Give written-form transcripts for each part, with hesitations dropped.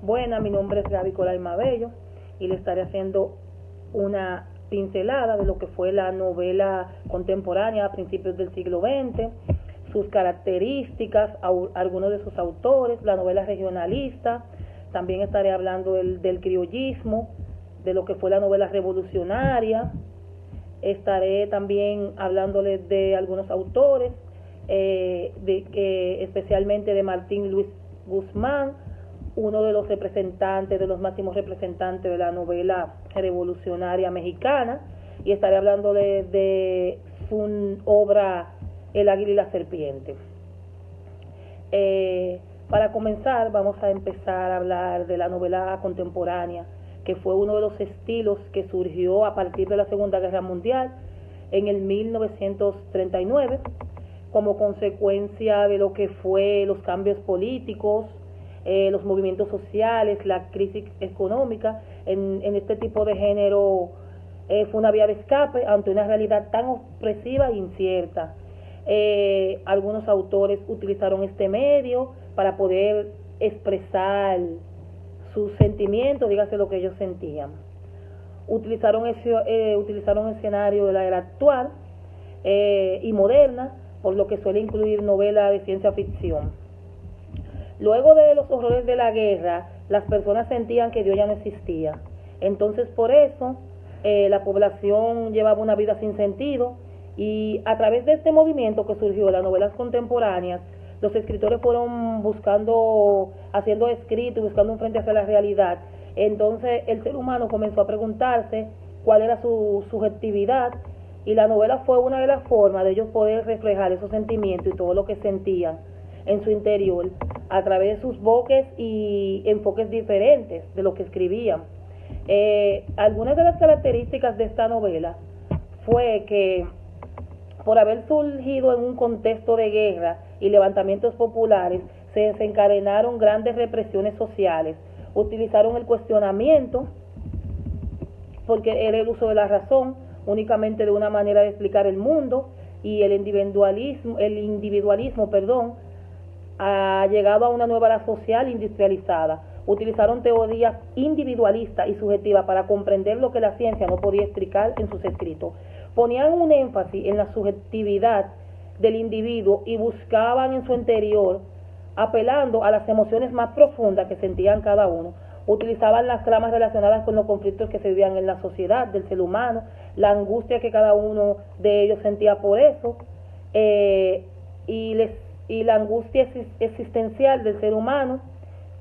Buenas, mi nombre es Gaby Colalma Bello y le estaré haciendo una pincelada de lo que fue la novela contemporánea a principios del siglo XX, sus características, algunos de sus autores, la novela regionalista. También estaré hablando del criollismo, de lo que fue la novela revolucionaria. Estaré también hablándoles de algunos autores, especialmente de Martín Luis Guzmán, uno de los representantes, de los máximos representantes de la novela revolucionaria mexicana, y estaré hablando de su obra El Águila y la Serpiente. Para comenzar, vamos a empezar a hablar de la novela contemporánea, que fue uno de los estilos que surgió a partir de la Segunda Guerra Mundial en el 1939, como consecuencia de lo que fue los cambios políticos, los movimientos sociales, la crisis económica. En este tipo de género fue una vía de escape ante una realidad tan opresiva e incierta. Algunos autores utilizaron este medio para poder expresar sus sentimientos, dígase lo que ellos sentían. Utilizaron un escenario de la era actual y moderna, por lo que suele incluir novelas de ciencia ficción. Luego de los horrores de la guerra, las personas sentían que Dios ya no existía. Entonces, por eso, la población llevaba una vida sin sentido, y a través de este movimiento que surgió, las novelas contemporáneas, los escritores fueron haciendo escrito y buscando un frente hacia la realidad. Entonces, el ser humano comenzó a preguntarse cuál era su subjetividad, y la novela fue una de las formas de ellos poder reflejar esos sentimientos y todo lo que sentían en su interior a través de sus voces y enfoques diferentes de lo que escribían. Algunas de las características de esta novela fue que, por haber surgido en un contexto de guerra y levantamientos populares, se desencadenaron grandes represiones sociales. Utilizaron el cuestionamiento, porque era el uso de la razón únicamente de una manera de explicar el mundo, y el individualismo, ha llegado a una nueva era social industrializada. Utilizaron teorías individualistas y subjetivas para comprender lo que la ciencia no podía explicar en sus escritos. Ponían un énfasis en la subjetividad del individuo y buscaban en su interior, apelando a las emociones más profundas que sentían cada uno. Utilizaban las tramas relacionadas con los conflictos que se vivían en la sociedad del ser humano, la angustia que cada uno de ellos sentía por eso, y la angustia existencial del ser humano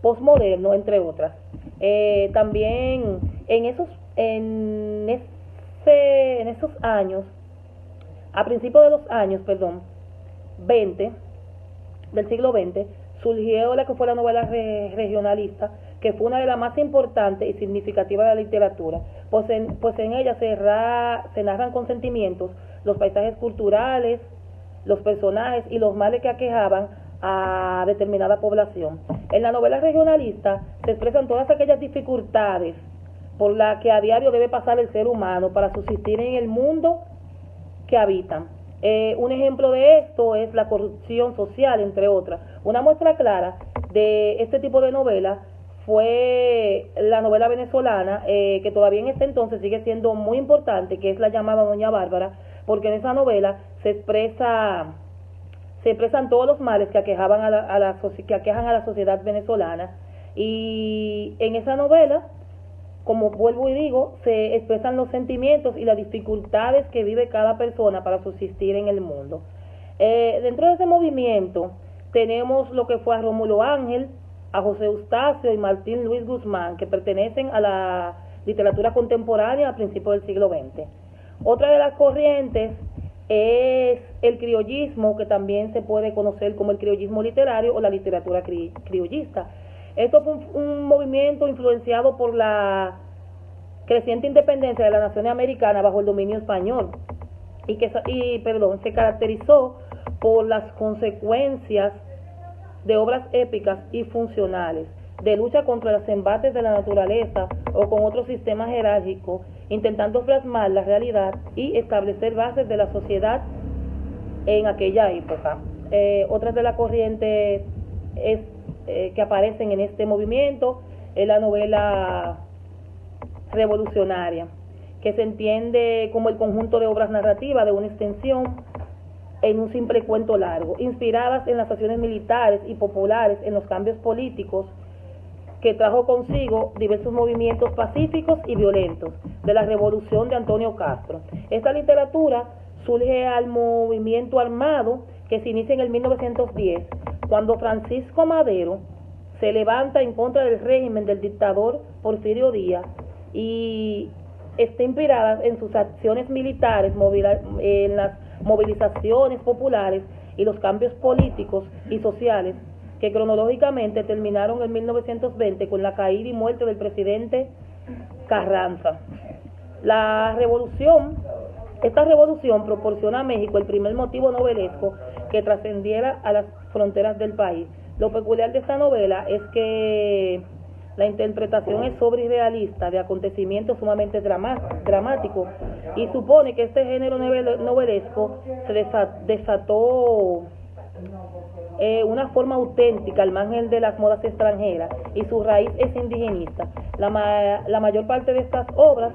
posmoderno, entre otras. También en esos años, a principios de los años, 20, del siglo XX, surgió la que fue la novela regionalista, que fue una de las más importantes y significativas de la literatura, pues en ella se narran con sentimientos los paisajes culturales, los personajes y los males que aquejaban a determinada población. En la novela regionalista se expresan todas aquellas dificultades por las que a diario debe pasar el ser humano para subsistir en el mundo que habitan. Un ejemplo de esto es la corrupción social, entre otras. Una muestra clara de este tipo de novela fue la novela venezolana, que todavía en este entonces sigue siendo muy importante, que es La llamada Doña Bárbara, porque en esa novela se expresan todos los males que aquejan a la sociedad venezolana. Y en esa novela, como vuelvo y digo, se expresan los sentimientos y las dificultades que vive cada persona para subsistir en el mundo. Dentro de ese movimiento tenemos lo que fue a Rómulo Ángel, a José Eustacio y Martín Luis Guzmán, que pertenecen a la literatura contemporánea a principios del siglo XX. Otra de las corrientes es el criollismo, que también se puede conocer como el criollismo literario o la literatura criollista. Esto fue un movimiento influenciado por la creciente independencia de las naciones americanas bajo el dominio español, se caracterizó por las consecuencias de obras épicas y funcionales, de lucha contra los embates de la naturaleza o con otros sistemas jerárquicos, intentando plasmar la realidad y establecer bases de la sociedad en aquella época. Otras de las corrientes que aparecen en este movimiento es la novela revolucionaria, que se entiende como el conjunto de obras narrativas de una extensión en un simple cuento largo, inspiradas en las acciones militares y populares en los cambios políticos que trajo consigo diversos movimientos pacíficos y violentos de la revolución de Antonio Castro. Esta literatura surge al movimiento armado que se inicia en el 1910, cuando Francisco Madero se levanta en contra del régimen del dictador Porfirio Díaz y está inspirada en sus acciones militares, en las movilizaciones populares y los cambios políticos y sociales que cronológicamente terminaron en 1920 con la caída y muerte del presidente Carranza. Esta revolución proporciona a México el primer motivo novelesco que trascendiera a las fronteras del país. Lo peculiar de esta novela es que la interpretación es sobria y realista de acontecimientos sumamente dramáticos y supone que este género novelesco se desató una forma auténtica al margen de las modas extranjeras y su raíz es indigenista. La mayor parte de estas obras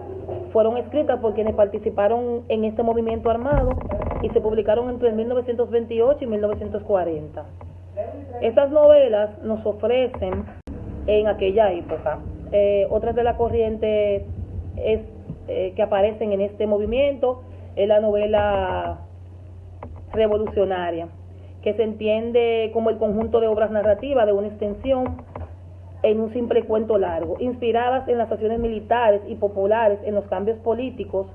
fueron escritas por quienes participaron en este movimiento armado y se publicaron entre 1928 y 1940. Estas novelas nos ofrecen en aquella época otras de la corriente que aparecen en este movimiento es la novela revolucionaria, que se entiende como el conjunto de obras narrativas de una extensión en un simple cuento largo, inspiradas en las acciones militares y populares en los cambios políticos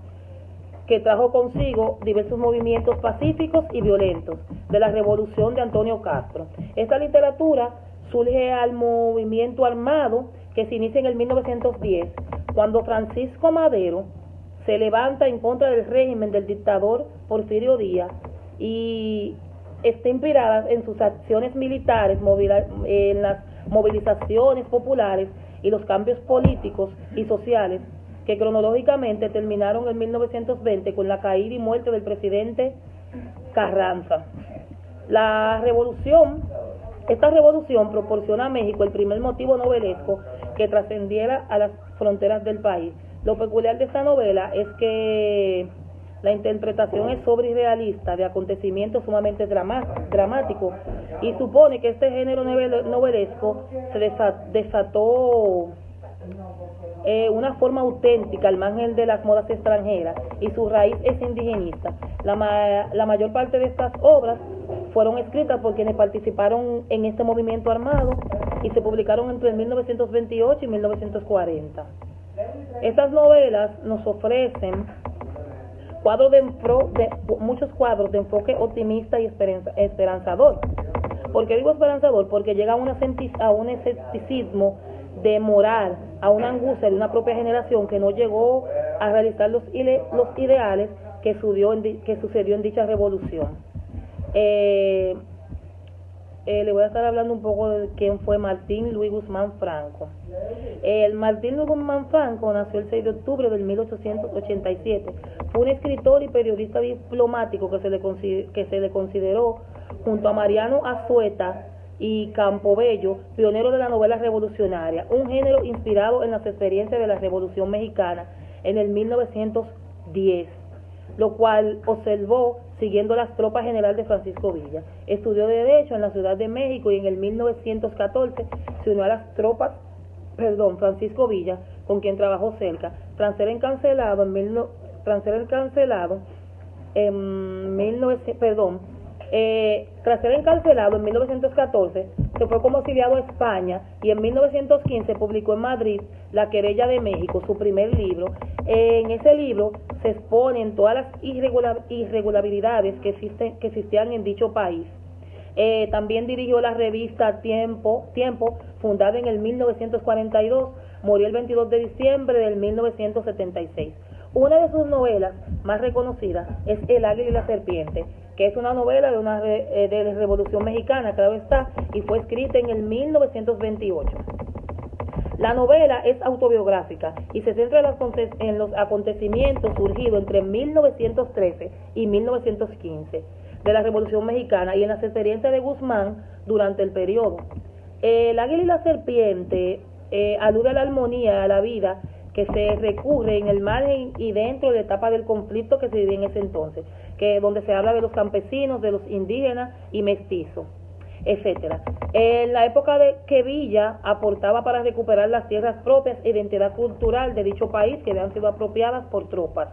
que trajo consigo diversos movimientos pacíficos y violentos de la revolución de Antonio Castro. Esta literatura surge al movimiento armado que se inicia en el 1910, cuando Francisco Madero se levanta en contra del régimen del dictador Porfirio Díaz y está inspirada en sus acciones militares, en las movilizaciones populares y los cambios políticos y sociales que cronológicamente terminaron en 1920 con la caída y muerte del presidente Carranza. Esta revolución proporciona a México el primer motivo novelesco que trascendiera a las fronteras del país. Lo peculiar de esta novela es que la interpretación es sobria y realista de acontecimientos sumamente dramáticos y supone que este género novelesco se desató una forma auténtica al margen de las modas extranjeras y su raíz es indigenista. La mayor parte de estas obras fueron escritas por quienes participaron en este movimiento armado y se publicaron entre 1928 y 1940. Estas novelas nos ofrecen muchos cuadros de enfoque optimista y esperanzador. ¿Por qué digo esperanzador? Porque llega a un escepticismo de moral, a una angustia de una propia generación que no llegó a realizar los ideales que sucedió en dicha revolución. Le voy a estar hablando un poco de quién fue Martín Luis Guzmán Franco. Martín Luis Guzmán Franco nació el 6 de octubre del 1887. Fue un escritor y periodista diplomático que se le consideró, junto a Mariano Azueta y Campobello, pionero de la novela revolucionaria, un género inspirado en las experiencias de la Revolución Mexicana en el 1910, lo cual observó siguiendo las tropas general de Francisco Villa. Estudió Derecho en la Ciudad de México y en el 1914 se unió a las tropas Francisco Villa, con quien trabajó cerca. Tras ser encarcelado en 1914, se fue como exiliado a España y en 1915 publicó en Madrid La Querella de México, su primer libro. En ese libro se exponen todas las irregularidades que existían en dicho país. También dirigió la revista Tiempo, fundada en el 1942, murió el 22 de diciembre del 1976. Una de sus novelas más reconocidas es El Águila y la Serpiente, que es una novela de la Revolución Mexicana, claro está, y fue escrita en el 1928. La novela es autobiográfica y se centra en los acontecimientos surgidos entre 1913 y 1915 de la Revolución Mexicana y en las experiencias de Guzmán durante el periodo. El Águila y la Serpiente alude a la armonía, a la vida que se recurre en el margen y dentro de la etapa del conflicto que se vivía en ese entonces, que donde se habla de los campesinos, de los indígenas y mestizos, etcétera. En la época de que Villa aportaba para recuperar las tierras propias e identidad cultural de dicho país que habían sido apropiadas por tropas.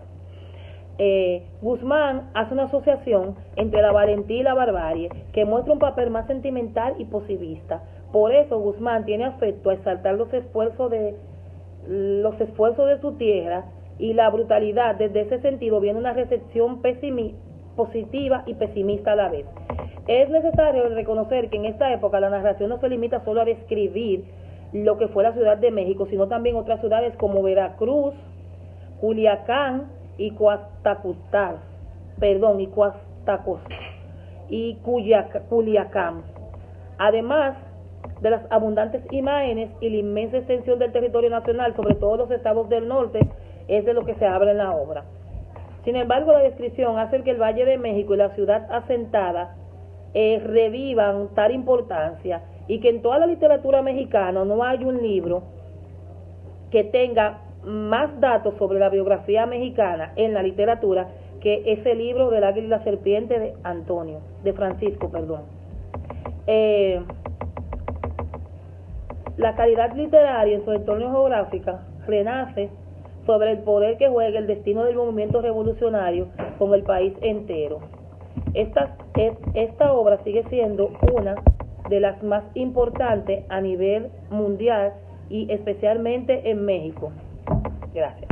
Guzmán hace una asociación entre la valentía y la barbarie que muestra un papel más sentimental y positivista. Por eso Guzmán tiene afecto a exaltar los esfuerzos de su tierra y la brutalidad. Desde ese sentido viene una recepción positiva y pesimista a la vez. Es necesario reconocer que en esta época la narración no se limita solo a describir lo que fue la Ciudad de México, sino también otras ciudades como Veracruz, Culiacán y Culiacán, además de las abundantes imágenes y la inmensa extensión del territorio nacional, sobre todo los estados del norte, es de lo que se habla en la obra. Sin embargo, la descripción hace que el Valle de México y la ciudad asentada revivan tal importancia, y que en toda la literatura mexicana no hay un libro que tenga más datos sobre la biografía mexicana en la literatura que ese libro del Águila y la Serpiente de Francisco. La calidad literaria en su entorno geográfico renace sobre el poder que juega el destino del movimiento revolucionario con el país entero. Esta obra sigue siendo una de las más importantes a nivel mundial y especialmente en México. Gracias.